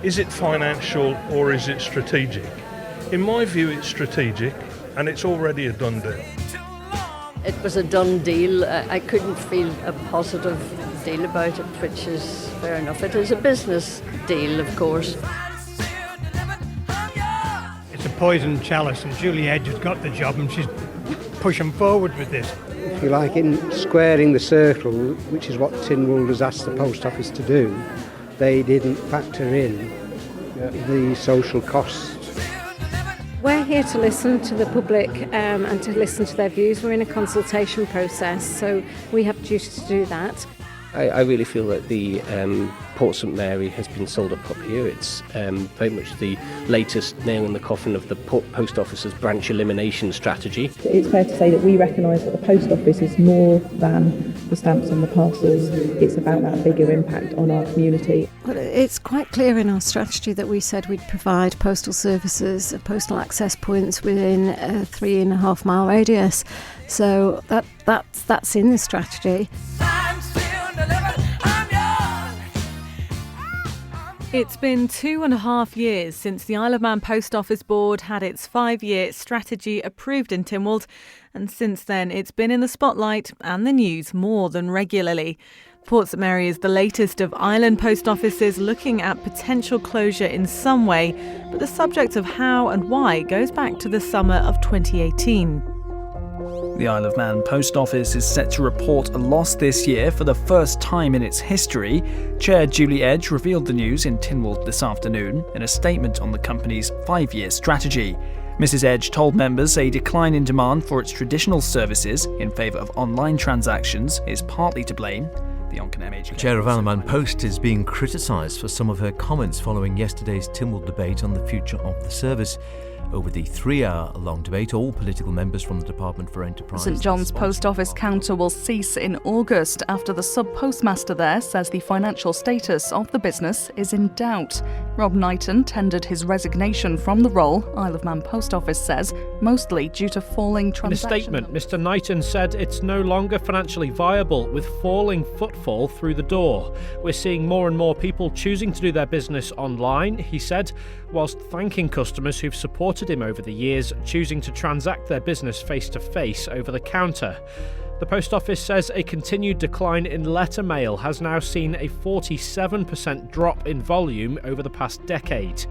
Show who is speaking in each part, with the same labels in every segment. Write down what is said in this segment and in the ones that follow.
Speaker 1: Is it financial or is it strategic? In my view, it's strategic, and it's already a done deal.
Speaker 2: It was a done deal. I couldn't feel a positive deal about it, which is fair enough. It is a business deal, of course.
Speaker 3: It's a poison chalice, and Julie Edge has got the job, and she's pushing forward with this.
Speaker 4: If you like, in squaring the circle, which is what Tynwald has asked the post office to do, they didn't factor in the social costs.
Speaker 5: We're here to listen to the public and to listen to their views. We're in a consultation process, so we have a duty to do that.
Speaker 6: I really feel that the Port St Mary has been sold up here. It's very much the latest nail in the coffin of the Post Office's branch elimination strategy.
Speaker 7: It's fair to say that we recognise that the Post Office is more than the stamps on the parcels. It's about that bigger impact on our community.
Speaker 5: Well, it's quite clear in our strategy that we said we'd provide postal services, postal access points within a 3.5 mile radius. So that's in the strategy.
Speaker 8: It's been 2.5 years since the Isle of Man Post Office Board had its 5-year strategy approved in Tynwald, and since then it's been in the spotlight and the news more than regularly. Port St Mary is the latest of island post offices looking at potential closure in some way, but the subject of how and why goes back to the summer of 2018.
Speaker 9: The Isle of Man Post Office is set to report a loss this year for the first time in its history. Chair Julie Edge revealed the news in Tynwald this afternoon in a statement on the company's 5-year strategy. Mrs Edge told members a decline in demand for its traditional services in favour of online transactions is partly to blame. The
Speaker 10: Chair of Isle of Man Post is being criticised for some of her comments following yesterday's Tynwald debate on the future of the service. Over the 3-hour-long debate, all political members from the Department for Enterprise...
Speaker 11: St John's Post Office counter will cease in August after the sub-postmaster there says the financial status of the business is in doubt. Rob Knighton tendered his resignation from the role, Isle of Man Post Office says, mostly due to falling transactions.
Speaker 12: In a statement, Mr Knighton said it's no longer financially viable with falling footfall through the door. We're seeing more and more people choosing to do their business online, he said, whilst thanking customers who've supported him over the years, choosing to transact their business face-to-face over the counter. The Post Office says a continued decline in letter mail has now seen a 47% drop in volume over the past decade.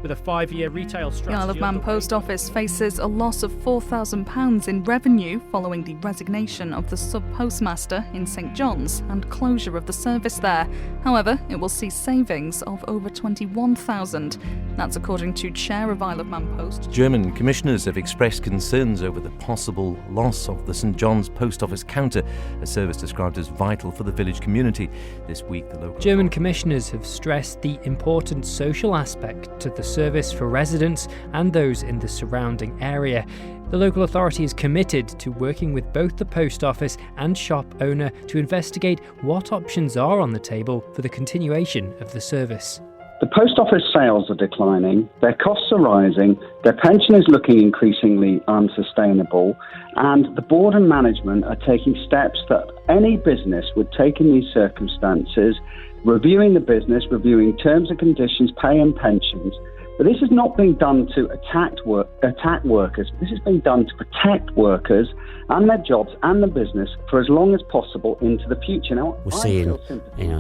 Speaker 12: With a 5-year retail strategy...
Speaker 11: The Isle of Man Post Office faces a loss of £4,000 in revenue following the resignation of the sub-postmaster in St John's and closure of the service there. However, it will see savings of over £21,000. That's according to Chair of Isle of Man Post.
Speaker 10: German commissioners have expressed concerns over the possible loss of the St John's Post Office counter, a service described as vital for the village community. This week, the local...
Speaker 13: German commissioners have stressed the important social aspect to the service for residents and those in the surrounding area. The local authority is committed to working with both the post office and shop owner to investigate what options are on the table for the continuation of the service.
Speaker 14: The post office sales are declining, their costs are rising, their pension is looking increasingly unsustainable, and the board and management are taking steps that any business would take in these circumstances, reviewing the business, reviewing terms and conditions, pay and pensions. But this is not being done to attack workers. This is being done to protect workers and their jobs and the business for as long as possible into the future. Now,
Speaker 15: we're seeing,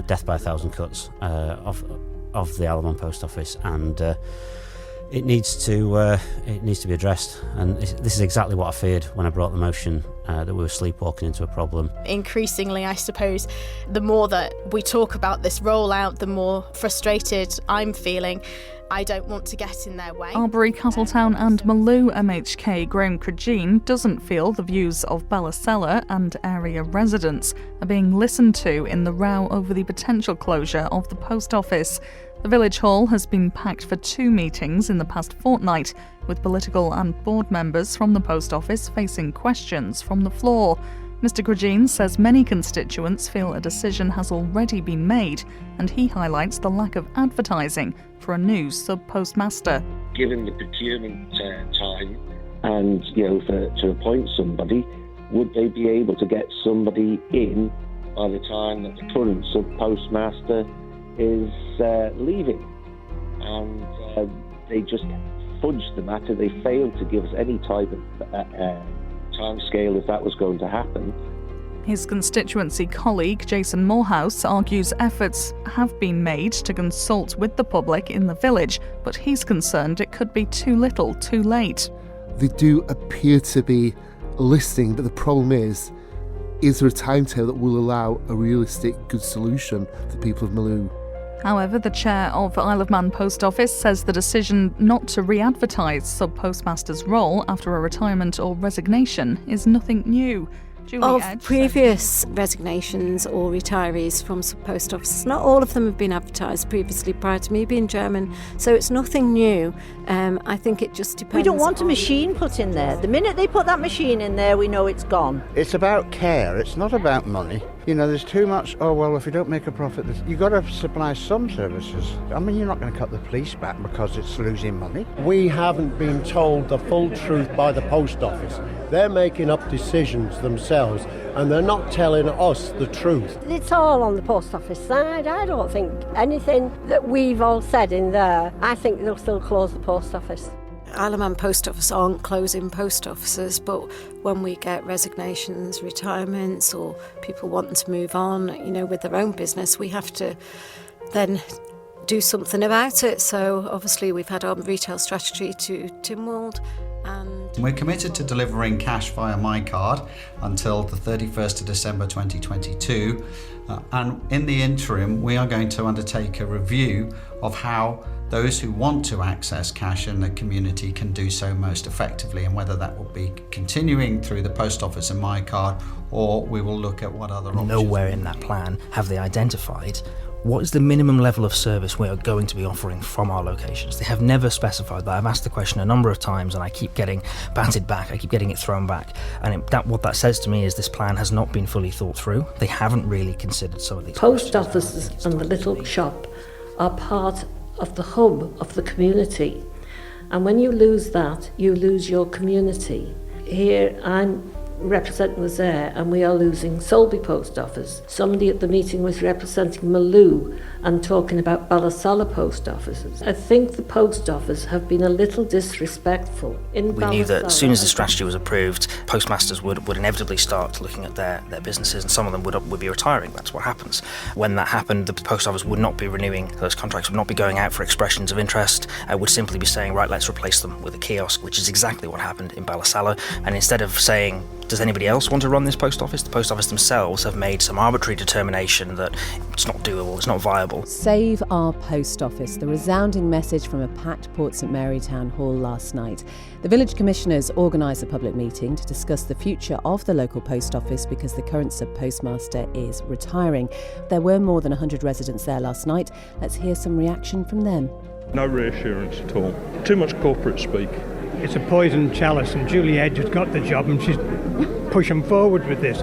Speaker 15: death by 1,000 cuts of the Isle of Man Post Office, and it needs to be addressed. And this is exactly what I feared when I brought the motion that we were sleepwalking into a problem.
Speaker 16: Increasingly, I suppose, the more that we talk about this rollout, the more frustrated I'm feeling. I don't want to get in their way.
Speaker 11: Albury, Castletown and Maloo MHK Graham Crageen doesn't feel the views of Ballasalla and area residents are being listened to in the row over the potential closure of the post office. The village hall has been packed for 2 meetings in the past fortnight, with political and board members from the post office facing questions from the floor. Mr Crageen says many constituents feel a decision has already been made, and he highlights the lack of advertising for a new sub-postmaster.
Speaker 17: Given the procurement time and, to appoint somebody, would they be able to get somebody in by the time that the current sub-postmaster is leaving? and they just fudged the matter. They failed to give us any type of time scale if that was going to happen.
Speaker 11: His constituency colleague, Jason Morehouse, argues efforts have been made to consult with the public in the village, but he's concerned it could be too little, too late.
Speaker 18: They do appear to be listening, but the problem is there a timetable that will allow a realistic, good solution for the people of Maloo?
Speaker 11: However, the chair of Isle of Man Post Office says the decision not to re-advertise sub-postmaster's role after a retirement or resignation is nothing new.
Speaker 5: Of previous resignations or retirees from post offices, not all of them have been advertised previously prior to me being chairman, so it's nothing new. I think it just depends.
Speaker 19: We don't want a machine put in there. The minute they put that machine in there, we know it's gone.
Speaker 20: It's about care, it's not about money. You know, there's too much, oh well, if you don't make a profit, you've got to supply some services. I mean, you're not going to cut the police back because it's losing money.
Speaker 21: We haven't been told the full truth by the post office. They're making up decisions themselves and they're not telling us the truth.
Speaker 22: It's all on the post office side. I don't think anything that we've all said in there, I think they'll still close the post office.
Speaker 5: Isle of Man Post Office aren't closing post offices, but when we get resignations, retirements, or people wanting to move on, you know, with their own business, we have to then do something about it. So obviously we've had our retail strategy to Tynwald.
Speaker 23: We're committed to delivering cash via MyCard until the 31st of December 2022. And in the interim, we are going to undertake a review of how those who want to access cash in the community can do so most effectively, and whether that will be continuing through the post office and MyCard, or we will look at what other options.
Speaker 24: Nowhere in that plan have they identified what is the minimum level of service we are going to be offering from our locations. They have never specified that. I've asked the question a number of times and I keep getting batted back, I keep getting it thrown back. And what that says to me is this plan has not been fully thought through. They haven't really considered some of these
Speaker 25: post offices and the little shop are part of the hub of the community. And when you lose that, you lose your community. Here I'm representing was there, and we are losing Solby Post Office. Somebody at the meeting was representing Maloo and talking about Ballasalla Post Offices. I think the Post Office have been a little disrespectful in Ballasalla.
Speaker 24: We knew that as soon as the strategy was approved, postmasters would inevitably start looking at their businesses, and some of them would be retiring. That's what happens. When that happened, the Post Office would not be renewing those contracts, would not be going out for expressions of interest, would simply be saying, right, let's replace them with a kiosk, which is exactly what happened in Ballasalla. And instead of saying, does anybody else want to run this post office? The post office themselves have made some arbitrary determination that it's not doable, it's not viable.
Speaker 26: Save our post office, the resounding message from a packed Port St Mary Town Hall last night. The village commissioners organised a public meeting to discuss the future of the local post office because the current sub-postmaster is retiring. There were more than 100 residents there last night. Let's hear some reaction from them.
Speaker 1: No reassurance at all. Too much corporate speak.
Speaker 3: It's a poisoned chalice, and Julie Edge has got the job and she's pushing forward with this.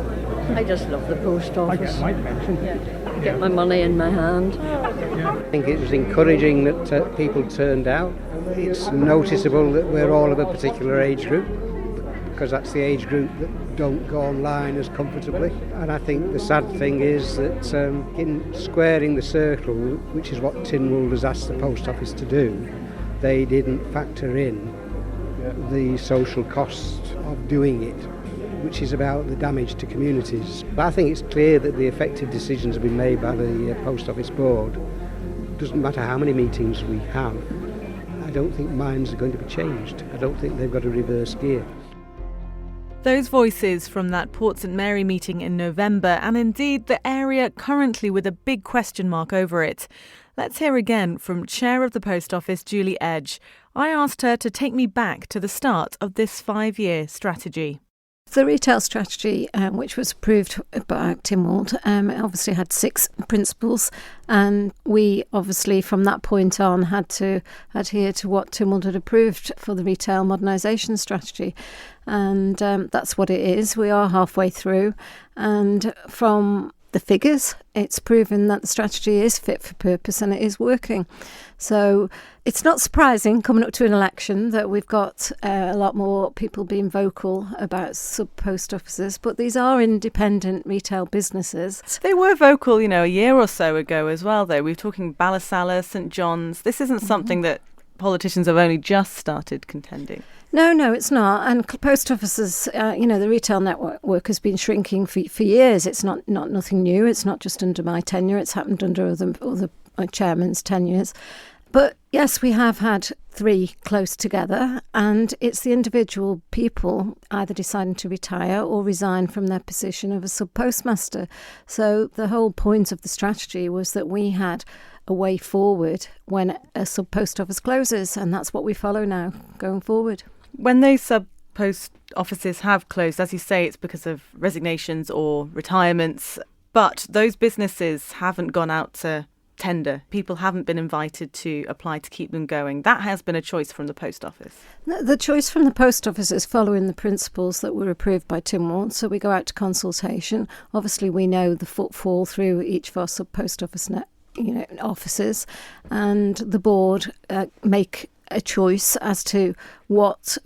Speaker 2: I just love the post office.
Speaker 3: I get my pension.
Speaker 2: Get my money in my hand.
Speaker 4: I think it was encouraging that people turned out. It's noticeable that we're all of a particular age group, because that's the age group that don't go online as comfortably. And I think the sad thing is that in squaring the circle, which is what Tynwald has asked the post office to do, they didn't factor in the social cost of doing it, which is about the damage to communities. But I think it's clear that the effective decisions have been made by the Post Office Board. It doesn't matter how many meetings we have. I don't think minds are going to be changed. I don't think they've got a reverse gear.
Speaker 8: Those voices from that Port St Mary meeting in November, and indeed the area currently with a big question mark over it. Let's hear again from Chair of the Post Office, Julie Edge. I asked her to take me back to the start of this 5-year strategy.
Speaker 5: The retail strategy, which was approved by Tynwald, obviously had 6 principles, and we obviously from that point on had to adhere to what Tynwald had approved for the retail modernisation strategy, and that's what it is. We are halfway through, and from the figures. It's proven that the strategy is fit for purpose and it is working. So it's not surprising coming up to an election that we've got a lot more people being vocal about sub-post offices, but these are independent retail businesses.
Speaker 8: They were vocal, a year or so ago as well, though. We were talking Ballasalla, St John's. This isn't something that politicians have only just started contending.
Speaker 5: No, it's not. And post offices, the retail network has been shrinking for years. It's not nothing new. It's not just under my tenure. It's happened under other chairman's tenures. But yes, we have had 3 close together, and it's the individual people either deciding to retire or resign from their position of a sub-postmaster. So the whole point of the strategy was that we had a way forward when a sub-post office closes, and that's what we follow now going forward.
Speaker 8: When those sub-post offices have closed, as you say, it's because of resignations or retirements, but those businesses haven't gone out to tender. People haven't been invited to apply to keep them going. That has been a choice from the post office.
Speaker 5: The choice from the post office is following the principles that were approved by Tynwald. So we go out to consultation. Obviously, we know the footfall through each of our sub-post office offices, and the board make a choice as to what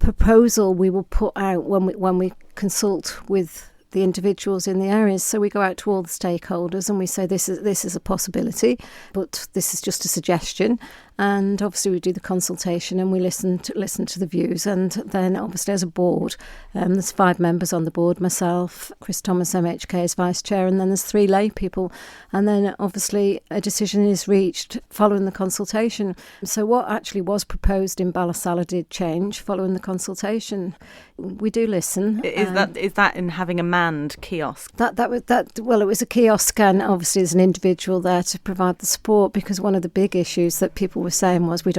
Speaker 5: proposal we will put out when we consult with the individuals in the areas. So we go out to all the stakeholders and we say this is a possibility, but this is just a suggestion. And obviously we do the consultation and we listen to the views. And then obviously as a board, there's 5 members on the board, myself, Chris Thomas MHK as vice chair, and then there's 3 lay people. And then obviously a decision is reached following the consultation. So what actually was proposed in Ballasalla did change following the consultation. We do listen.
Speaker 8: Is that in having a manned kiosk?
Speaker 5: It was a kiosk, and obviously there's an individual there to provide the support, because one of the big issues that people were saying was we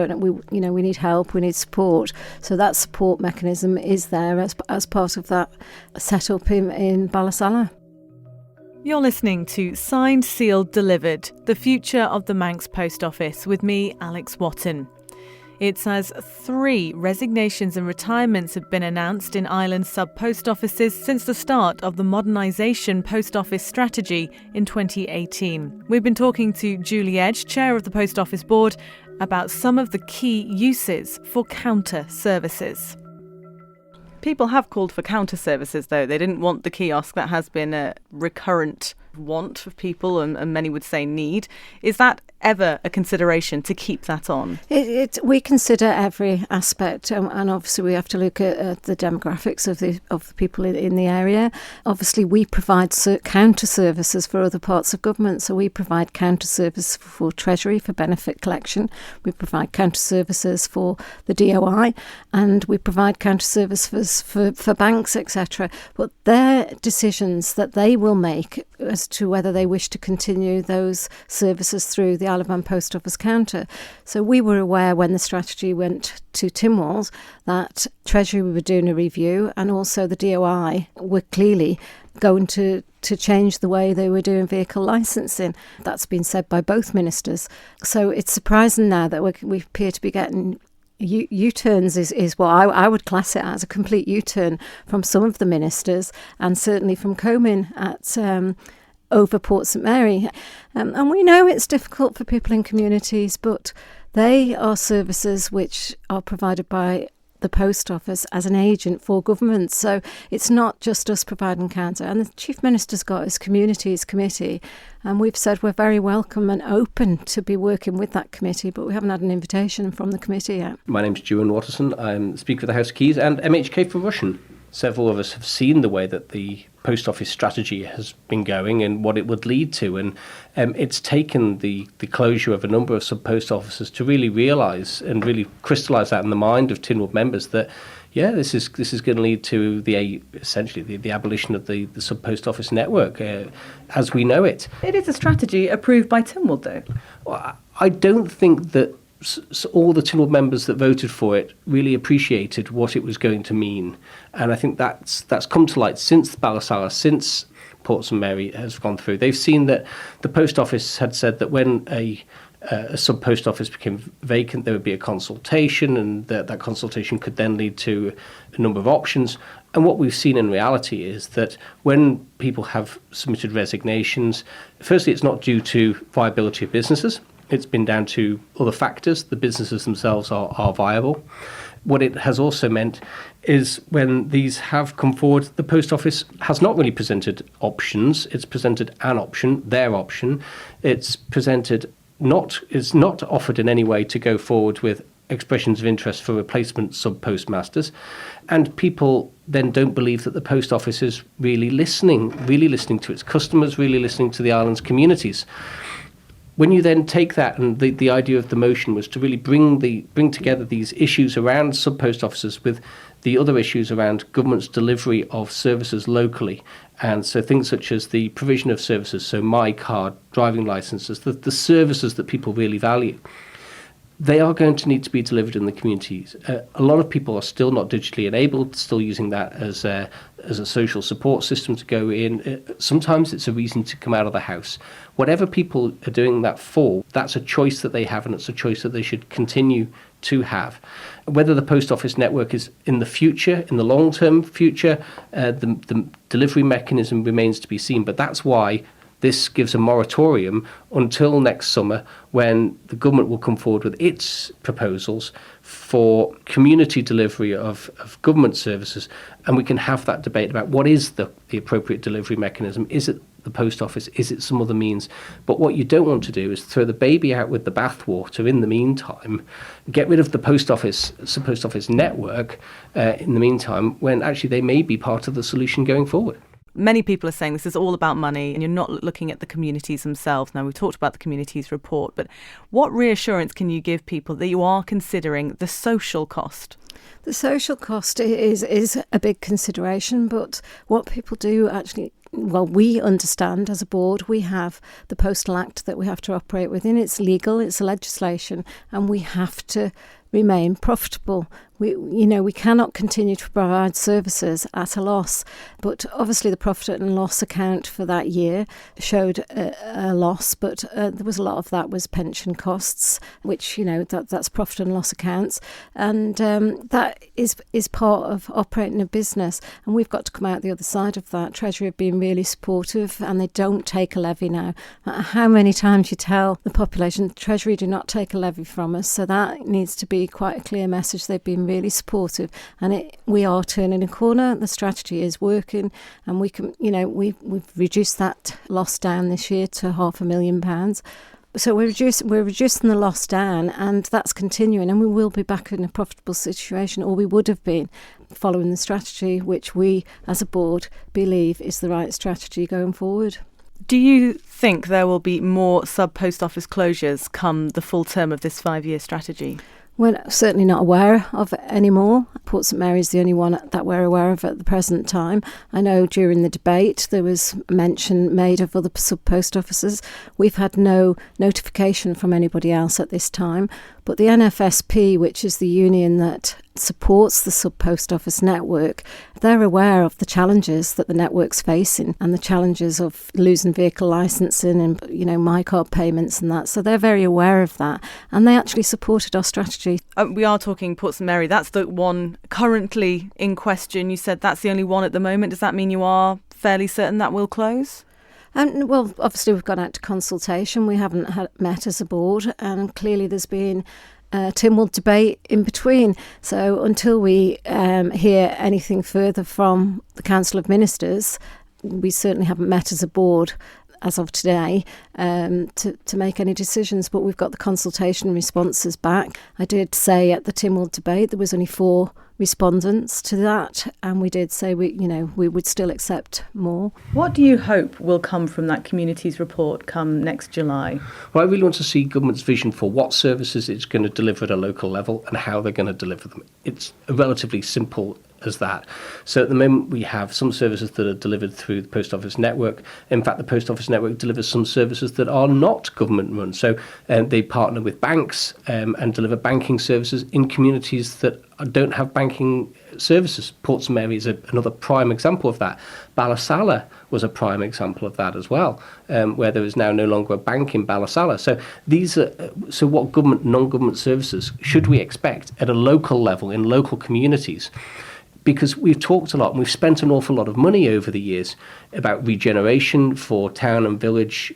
Speaker 5: need help, we need support. So that support mechanism is there as part of that setup in Ballasalla.
Speaker 8: You're listening to Signed, Sealed, Delivered, the future of the Manx Post Office with me, Alex Wotton. It's as 3 resignations and retirements have been announced in Ireland's sub-post offices since the start of the modernisation post office strategy in 2018. We've been talking to Julie Edge, chair of the Post Office Board, about some of the key uses for counter services. People have called for counter services, though. They didn't want the kiosk. That has been a recurrent want of people, and many would say need. Is that ever a consideration to keep that on?
Speaker 5: We consider every aspect, and obviously we have to look at the demographics of the people in the area. Obviously we provide counter services for other parts of government, so we provide counter services for Treasury, for benefit collection. We provide counter services for the DOI, and we provide counter services for banks, etc. But they're decisions that they will make as to whether they wish to continue those services through the Isle of Man Post Office counter. So we were aware when the strategy went to Tynwald that Treasury were doing a review, and also the DOI were clearly going to change the way they were doing vehicle licensing. That's been said by both ministers. So it's surprising now that we appear to be getting U-turns is what I would class it as, a complete U-turn from some of the ministers, and certainly from Comyn at over Port St Mary. And we know it's difficult for people in communities, but they are services which are provided by the Post Office as an agent for government. So it's not just us providing counter. And the Chief Minister's got his Communities Committee, and we've said we're very welcome and open to be working with that committee, but we haven't had an invitation from the committee yet.
Speaker 6: My name's Juan Watterson. I'm Speaker of the House of Keys and MHK for Russian. Several of us have seen the way that the Post Office strategy has been going and what it would lead to, and it's taken the closure of a number of sub-post offices to really realise and really crystallise that in the mind of Tynwald members that, yeah, this is going to lead to essentially the abolition of the sub-post office network as we know it.
Speaker 8: It is a strategy approved by Tynwald, though.
Speaker 6: Well, I don't think that all the Tynwald members that voted for it really appreciated what it was going to mean, and I think that's come to light since Ballasalla, since Port St Mary has gone through. They've seen that the Post Office had said that when a a sub post office became vacant, there would be a consultation, and that consultation could then lead to a number of options. And what we've seen in reality is that when people have submitted resignations, firstly, it's not due to viability of businesses. It's been down to other factors. The businesses themselves are viable. What it has also meant is when these have come forward, the post office has not really presented options. It's presented an option, their option. It's not offered in any way to go forward with expressions of interest for replacement sub-postmasters. And people then don't believe that the post office is really listening to its customers, really listening to the island's communities. When you then take that, and the idea of the motion was to really bring together these issues around sub-post offices with the other issues around government's delivery of services locally. And so things such as the provision of services, so my card, driving licenses, the services that people really value, they are going to need to be delivered in the communities. A lot of people are still not digitally enabled, still using that as a social support system to go in. Sometimes it's a reason to come out of the house. Whatever people are doing that for, that's a choice that they have, and it's a choice that they should continue to have. Whether the post office network is in the future, in the long-term future, the delivery mechanism remains to be seen. But that's why this gives a moratorium until next summer, when the government will come forward with its proposals for community delivery of government services, and we can have that debate about what is the appropriate delivery mechanism. Is it the post office? Is it some other means? But what you don't want to do is throw the baby out with the bathwater in the meantime, get rid of the post office network in the meantime, when actually they may be part of the solution going forward.
Speaker 8: Many people are saying this is all about money and you're not looking at the communities themselves. Now, we've talked about the communities report, but what reassurance can you give people that you are considering the social cost?
Speaker 5: The social cost is a big consideration, but what people do actually, well, we understand as a board, we have the Postal Act that we have to operate within. It's legal, it's legislation, and we have to remain profitable. We cannot continue to provide services at a loss, but obviously the profit and loss account for that year showed a loss, but there was a lot of that was pension costs, which that's profit and loss accounts, and that is part of operating a business, and we've got to come out the other side of that. Treasury have been really supportive, and they don't take a levy now. No matter how many times you tell the population, Treasury do not take a levy from us, so that needs to be quite a clear message. They've been really supportive, and we are turning a corner. The strategy is working, and we can, we've reduced that loss down this year to £500,000. So we're reducing the loss down, and that's continuing, and we will be back in a profitable situation, or we would have been, following the strategy, which we as a board believe is the right strategy going forward.
Speaker 8: Do you think there will be more sub-post office closures come the full term of this 5-year strategy?
Speaker 5: We're certainly not aware of any more. Port St Mary is the only one that we're aware of at the present time. I know during the debate there was mention made of other sub-post offices. We've had no notification from anybody else at this time, but the NFSP, which is the union that supports the sub-post office network, they're aware of the challenges that the network's facing and the challenges of losing vehicle licensing and my card payments and that. So they're very aware of that, and they actually supported our strategy.
Speaker 8: We are talking Port St Mary. That's the one currently in question. You said that's the only one at the moment. Does that mean you are fairly certain that will close?
Speaker 5: Well, obviously we've gone out to consultation. We haven't met as a board, and clearly there's been Tynwald debate in between. So until we hear anything further from the Council of Ministers, we certainly haven't met as a board as of today to make any decisions. But we've got the consultation responses back. I did say at the Tynwald debate there was only 4 respondents to that, and we did say we would still accept more.
Speaker 8: What do you hope will come from that communities report come next July?
Speaker 6: Well, I really want to see government's vision for what services it's going to deliver at a local level and how they're going to deliver them. It's relatively simple as that. So at the moment we have some services that are delivered through the post office network. In fact, the post office network delivers some services that are not government run. So they partner with banks and deliver banking services in communities that don't have banking services. Portsmouth Mary is another prime example of that. Ballasalla was a prime example of that as well, where there is now no longer a bank in Ballasalla. So what government, non-government services should we expect at a local level in local communities? Because we've talked a lot and we've spent an awful lot of money over the years about regeneration for town and village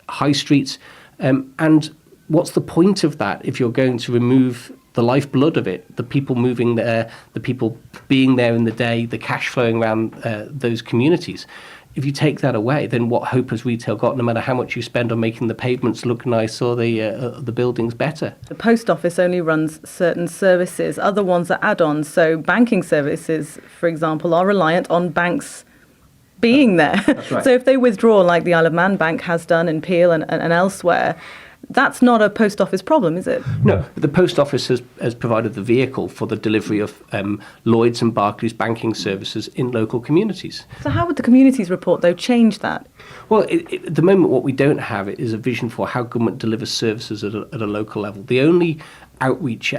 Speaker 6: high streets. And what's the point of that if you're going to remove the lifeblood of it, the people moving there, the people being there in the day, the cash flowing around those communities? If you take that away, then what hope has retail got, no matter how much you spend on making the pavements look nice or the buildings better?
Speaker 7: The post office only runs certain services. Other ones are add-ons. So banking services, for example, are reliant on banks being there.
Speaker 6: That's right.
Speaker 7: So if they withdraw, like the Isle of Man Bank has done in Peel and elsewhere, that's not a post office problem, is it?
Speaker 6: No, the post office has provided the vehicle for the delivery of Lloyds and Barclays banking services in local communities.
Speaker 7: So how would the communities report, though, change that?
Speaker 6: Well, at the moment, what we don't have is a vision for how government delivers services at a local level. The only outreach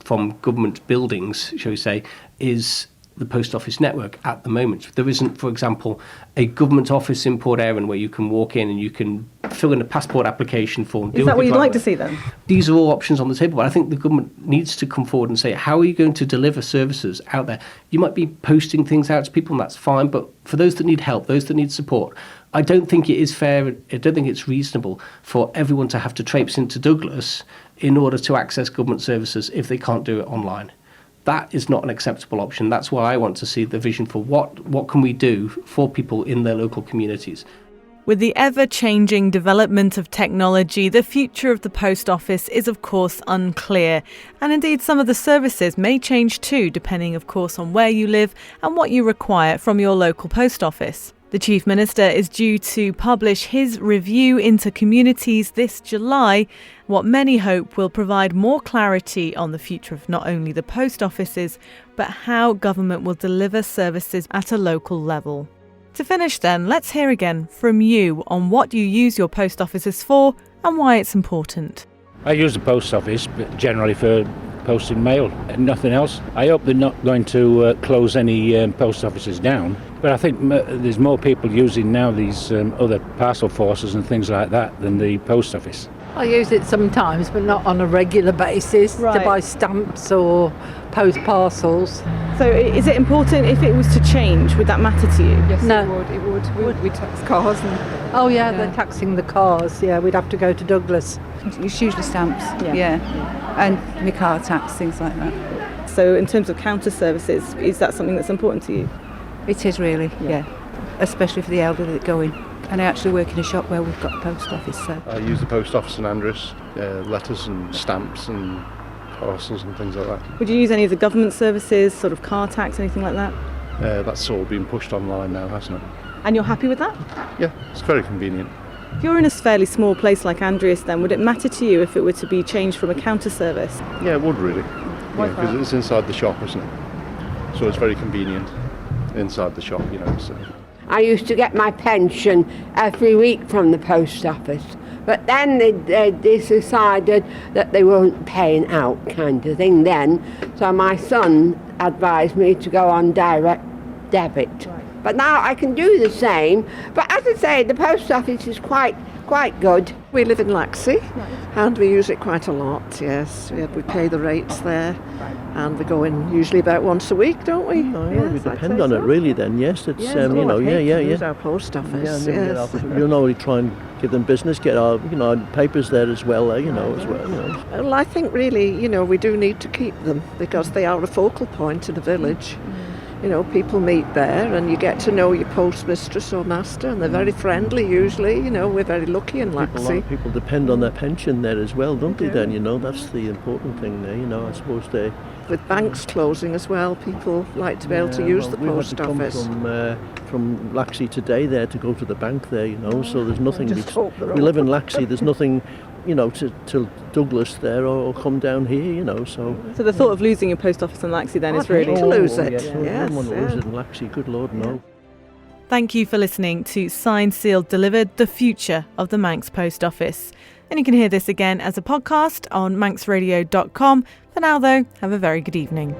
Speaker 6: from government buildings, shall we say, is the post office network at the moment. There isn't, for example, a government office in Port Erin where you can walk in and you can fill in a passport application form.
Speaker 7: Is that what you'd like to see then?
Speaker 6: These are all options on the table, but I think the government needs to come forward and say, how are you going to deliver services out there? You might be posting things out to people, and that's fine, but for those that need help, those that need support, I don't think it is fair, I don't think it's reasonable for everyone to have to traipse into Douglas in order to access government services if they can't do it online. That is not an acceptable option. That's why I want to see the vision for what can we do for people in their local communities.
Speaker 8: With the ever-changing development of technology, the future of the post office is of course unclear. And indeed some of the services may change too, depending of course on where you live and what you require from your local post office. The Chief Minister is due to publish his review into communities this July, what many hope will provide more clarity on the future of not only the post offices, but how government will deliver services at a local level. To finish then, let's hear again from you on what you use your post offices for and why it's important.
Speaker 9: I use the post office generally for posting mail and nothing else. I hope they're not going to close any post offices down, but I think there's more people using now these other parcel forces and things like that than the post office.
Speaker 10: I use it sometimes, but not on a regular basis, to buy stamps or post parcels.
Speaker 7: So is it important if it was to change? Would that matter to you?
Speaker 10: Yes, no. It would. We tax cars. Oh yeah, they're taxing the cars. Yeah, we'd have to go to Douglas.
Speaker 12: It's usually stamps, yeah. And my car tax, things like that.
Speaker 7: So in terms of counter services, is that something that's important to you?
Speaker 12: It is really, yeah. Especially for the elderly that go in. And I actually work in a shop where we've got a post office. So
Speaker 13: I use the post office in Andrews, letters and stamps and parcels and things like that.
Speaker 7: Would you use any of the government services, sort of car tax, anything like that?
Speaker 13: That's all been pushed online now, hasn't it?
Speaker 7: And you're happy with that?
Speaker 13: Yeah, it's very convenient.
Speaker 7: If you're in a fairly small place like Andreas, then would it matter to you if it were to be changed from a counter service?
Speaker 13: Yeah, it would really. Because it's inside the shop, isn't it? So it's very convenient inside the shop, So.
Speaker 14: I used to get my pension every week from the post office, but then they decided that they weren't paying out, kind of thing then. So my son advised me to go on direct debit. But now I can do the same. But as I say, the post office is quite good.
Speaker 27: We live in Laxey and we use it quite a lot, yes. We pay the rates there and we go in usually about once a week, don't we?
Speaker 28: Oh, yeah, we depend on it really then, yes. It's,
Speaker 27: use our post office, yes.
Speaker 28: We'll normally try and give them business, get our, our papers there as well, as well.
Speaker 27: Well, I think really, we do need to keep them because they are a focal point in the village. People meet there and you get to know your postmistress or master and they're very friendly usually, we're very lucky in Laxey.
Speaker 28: A lot of people depend on their pension there as well, don't they then, that's the important thing there, I suppose they...
Speaker 27: With banks closing as well, people like to be able to use the post office.
Speaker 28: From Laxey today there to go to the bank there, so there's nothing... We live in Laxey, there's nothing... to Douglas there or come down here, so...
Speaker 7: So the thought of losing your post office in Laxey then is really...
Speaker 27: to lose it,
Speaker 28: yes. I don't want to lose it in Laxey, good Lord, no.
Speaker 8: Thank you for listening to Signed, Sealed, Delivered, the future of the Manx Post Office. And you can hear this again as a podcast on manxradio.com. For now though, have a very good evening.